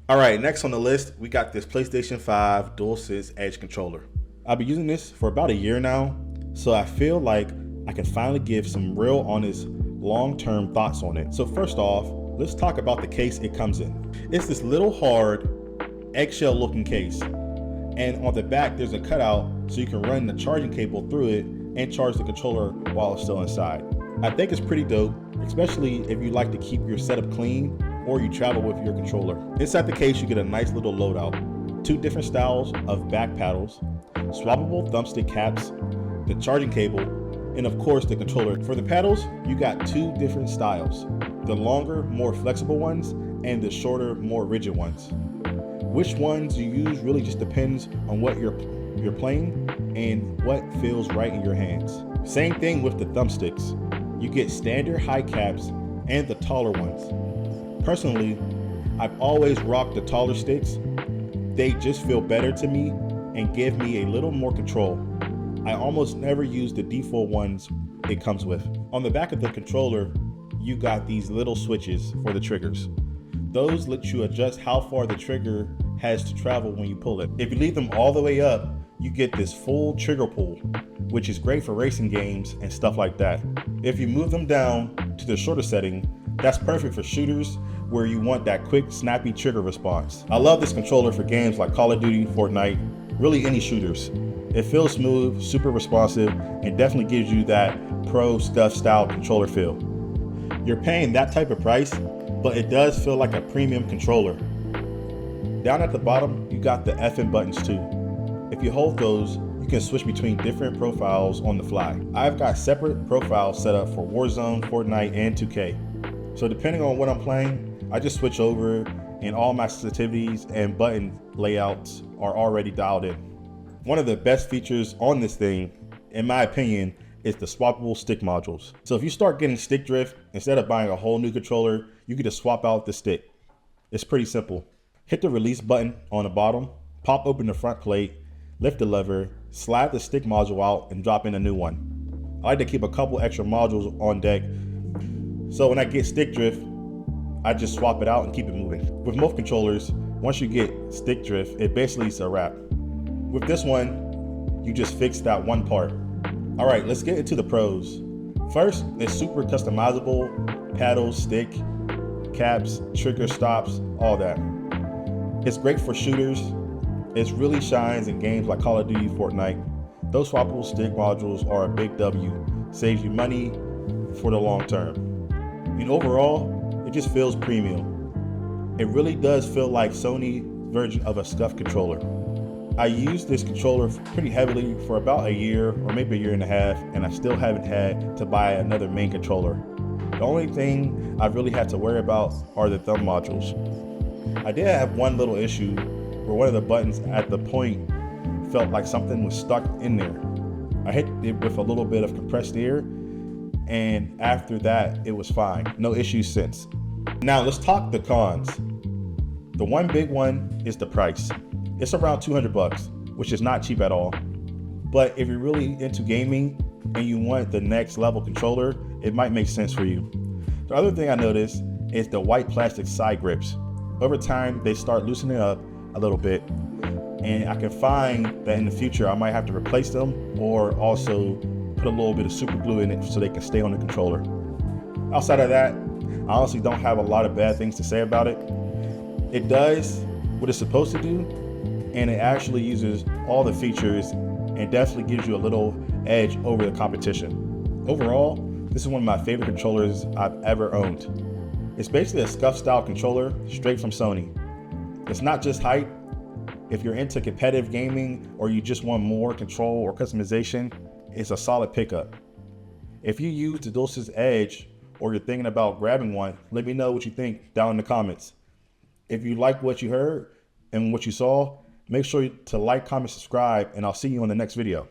All right, next on the list, we got this PlayStation 5 DualSense Edge controller. I've been using this for about a year now, so I feel like I can finally give some real honest long-term thoughts on it. So first off, let's talk about the case it comes in. It's this little hard eggshell looking case, and on the back there's a cutout so you can run the charging cable through it and charge the controller while it's still inside. I think it's pretty dope, especially if you like to keep your setup clean or you travel with your controller. Inside the case you get a nice little loadout, two different styles of back paddles, swappable thumbstick caps, the charging cable, and of course the controller. For the paddles, you got two different styles, the longer, more flexible ones and the shorter, more rigid ones. Which ones you use really just depends on what you're playing and what feels right in your hands. Same thing with the thumbsticks. You get standard high caps and the taller ones. Personally, I've always rocked the taller sticks. They just feel better to me and give me a little more control. I almost never use the default ones it comes with. On the back of the controller, you got these little switches for the triggers. Those let you adjust how far the trigger has to travel when you pull it. If you leave them all the way up, you get this full trigger pull, which is great for racing games and stuff like that. If you move them down to the shorter setting, that's perfect for shooters where you want that quick, snappy trigger response. I love this controller for games like Call of Duty, Fortnite, really any shooters. It feels smooth, super responsive, and definitely gives you that pro stuff style controller feel. You're paying that type of price, but it does feel like a premium controller. Down at the bottom, you got the FN buttons too. If you hold those, you can switch between different profiles on the fly. I've got separate profiles set up for Warzone, Fortnite, and 2K. So depending on what I'm playing, I just switch over and all my sensitivities and button layouts are already dialed in. One of the best features on this thing, in my opinion, is the swappable stick modules. So if you start getting stick drift, instead of buying a whole new controller, you can just swap out the stick. It's pretty simple. Hit the release button on the bottom, pop open the front plate, lift the lever, slide the stick module out, and drop in a new one. I like to keep a couple extra modules on deck, so when I get stick drift, I just swap it out and keep it moving. With most controllers, once you get stick drift, it basically is a wrap. With this one, you just fix that one part. All right, let's get into the pros. First, it's super customizable, paddles, stick, caps, trigger stops, all that. It's great for shooters. It really shines in games like Call of Duty, Fortnite. Those swappable stick modules are a big W. Saves you money for the long term. And overall, it just feels premium. It really does feel like Sony's version of a scuff controller. I used this controller pretty heavily for about a year or maybe a year and a half, and I still haven't had to buy another main controller. The only thing I've really had to worry about are the thumb modules. I did have one little issue where one of the buttons at the point felt like something was stuck in there. I hit it with a little bit of compressed air, and after that it was fine. No issues since. Now let's talk the cons. The one big one is the price. It's around 200 bucks, which is not cheap at all. But if you're really into gaming and you want the next level controller, it might make sense for you. The other thing I noticed is the white plastic side grips. Over time, they start loosening up a little bit, and I can find that in the future I might have to replace them or also put a little bit of super glue in it so they can stay on the controller. Outside of that, I honestly don't have a lot of bad things to say about it. It does what it's supposed to do, and it actually uses all the features and definitely gives you a little edge over the competition. Overall, this is one of my favorite controllers I've ever owned. It's basically a scuff style controller straight from Sony. It's not just hype. If you're into competitive gaming or you just want more control or customization, it's a solid pickup. If you use the DualSense Edge or you're thinking about grabbing one, let me know what you think down in the comments. If you like what you heard and what you saw, make sure to like, comment, subscribe, and I'll see you on the next video.